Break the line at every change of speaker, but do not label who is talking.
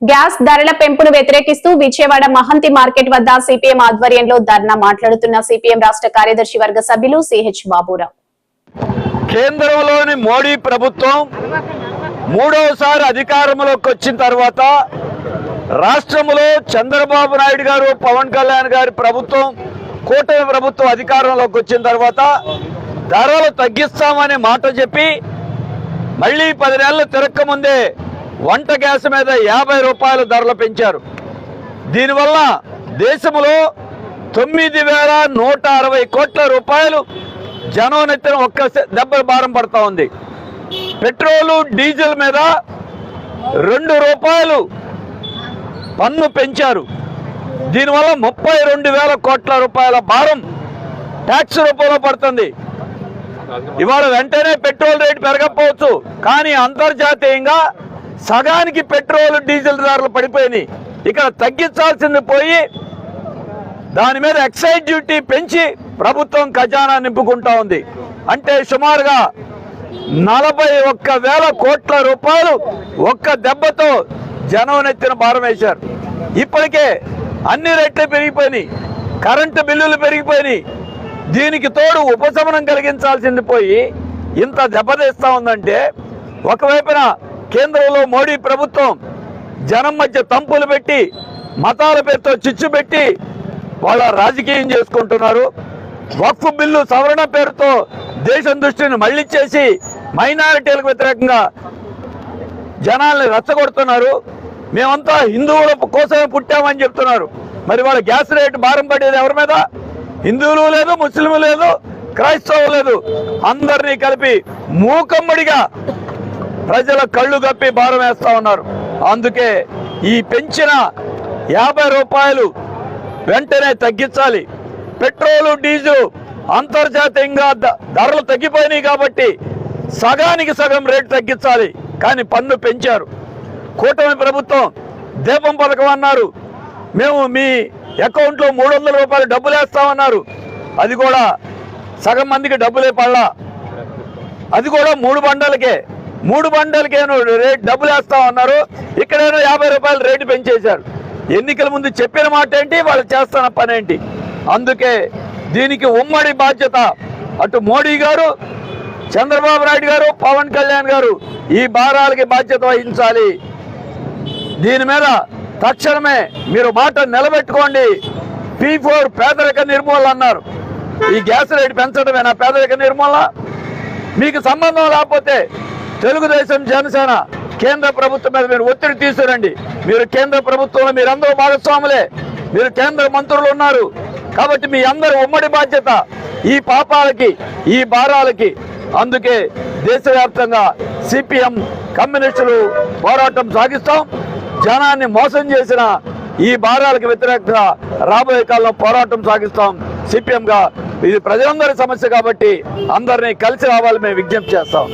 Gas ధరల పెంపును వ్యతిరేకిస్తూ Vijayawada Mahanti market వద్ద సిపిఎం ఆధ్వర్యంలో ధర్నా మాట్లాడుతున్న సిపిఎం రాష్ట్ర కార్యదర్శి వర్గ సభ్యులు సిహెచ్ బాబురావు.
కేంద్రంలోని మోడీ ప్రభుత్వం మూడోసారి అధికారంలోకి వచ్చిన తర్వాత రాష్ట్రంలో చంద్రబాబు నాయుడు గారు, పవన్ కళ్యాణ్ గారి ప్రభుత్వం, కూటమి ప్రభుత్వం అధికారంలోకి వచ్చిన తర్వాత ధరలు తగ్గిస్తామనే మాట చెప్పి మళ్ళీ 10 నెలలు తిరక్కముందే వంట గ్యాస్ మీద 50 రూపాయల ధరలు పెంచారు. దీనివల్ల దేశంలో 9,160 కోట్ల రూపాయలు జనం నెత్తిన ఒక్క దెబ్బ భారం పడతా ఉంది. పెట్రోలు, డీజిల్ మీద 2 రూపాయలు పన్ను పెంచారు. దీనివల్ల 32,000 కోట్ల రూపాయల భారం ట్యాక్స్ రూపంలో పడుతుంది. ఇవాళ వెంటనే పెట్రోల్ రేటు పెరగకపోవచ్చు, కానీ అంతర్జాతీయంగా సగానికి పెట్రోల్, డీజిల్ ధరలు పడిపోయినాయి. ఇక్కడ తగ్గించాల్సింది పోయి దాని మీద ఎక్సైజ్ డ్యూటీ పెంచి ప్రభుత్వం ఖజానా నింపుకుంటా ఉంది. అంటే సుమారుగా 41,000 కోట్ల రూపాయలు ఒక్క దెబ్బతో జనం నెత్తిన భారం వేశారు. ఇప్పటికే అన్ని రేట్లు పెరిగిపోయినాయి, కరెంటు బిల్లులు పెరిగిపోయినాయి. దీనికి తోడు ఉపశమనం కలిగించాల్సింది పోయి ఇంత దెబ్బతీస్తా ఉందంటే, ఒకవైపున కేంద్రంలో మోడీ ప్రభుత్వం జనం మధ్య తంపులు పెట్టి, మతాల పేరుతో చిచ్చు పెట్టి వాళ్ళ రాజకీయం చేసుకుంటున్నారు. వక్ఫ్ బిల్లు సవరణ పేరుతో దేశం దృష్టిని మళ్లించేసి మైనారిటీలకు వ్యతిరేకంగా జనాల్ని రెచ్చగొడుతున్నారు. మేమంతా హిందువుల కోసమే పుట్టామని చెప్తున్నారు. మరి వాళ్ళ గ్యాస్ రేటు భారం పడేది ఎవరి మీద? హిందువులు లేదు, ముస్లింలు లేదు, క్రైస్తవులు లేదు, అందరినీ కలిపి మూకమ్మడిగా ప్రజల కళ్ళు కప్పి భారం వేస్తా ఉన్నారు. అందుకే ఈ పెంచిన 50 రూపాయలు వెంటనే తగ్గించాలి. పెట్రోలు, డీజిల్ అంతర్జాతీయంగా ధరలు తగ్గిపోయినాయి కాబట్టి సగానికి సగం రేటు తగ్గించాలి, కానీ పన్ను పెంచారు. కూటమి ప్రభుత్వం దీపం పథకం అన్నారు, మేము మీ అకౌంట్లో 300 రూపాయలు డబ్బులు వేస్తామన్నారు. అది కూడా సగం మందికి డబ్బులే పడలా. అది కూడా 3 బండలకే రేట్ డబ్బులు వేస్తామన్నారు. ఇక్కడేమో 50 రూపాయలు రేటు పెంచేశారు. ఎన్నికల ముందు చెప్పిన మాట ఏంటి, వాళ్ళు చేస్తున్న పని ఏంటి? అందుకే దీనికి ఉమ్మడి బాధ్యత అటు మోడీ గారు, చంద్రబాబు నాయుడు గారు, పవన్ కళ్యాణ్ గారు ఈ భారాలకి బాధ్యత వహించాలి. దీని మీద తక్షణమే మీరు మాట నిలబెట్టుకోండి. P4 పేదరిక నిర్మూలన అన్నారు. ఈ గ్యాస్ రేటు పెంచడమేనా పేదరిక నిర్మూలన? మీకు సంబంధం లేకపోతే తెలుగుదేశం, జనసేన కేంద్ర ప్రభుత్వం మీద మీరు ఒత్తిడి తీసుకురండి. మీరు కేంద్ర ప్రభుత్వంలో మీరందరూ భాగస్వాములే, మీరు కేంద్ర మంత్రులు ఉన్నారు కాబట్టి మీ అందరూ ఉమ్మడి బాధ్యత ఈ పాపాలకి, ఈ భారాలకి. అందుకే దేశవ్యాప్తంగా సిపిఎం, కమ్యూనిస్టులు పోరాటం సాగిస్తాం. జనాన్ని మోసం చేసిన ఈ భారాలకు వ్యతిరేకంగా రాబోయే కాలంలో పోరాటం సాగిస్తాం. సిపిఎంగా ఇది ప్రజలందరి సమస్య కాబట్టి అందరినీ కలిసి రావాలని మేము విజ్ఞప్తి చేస్తాం.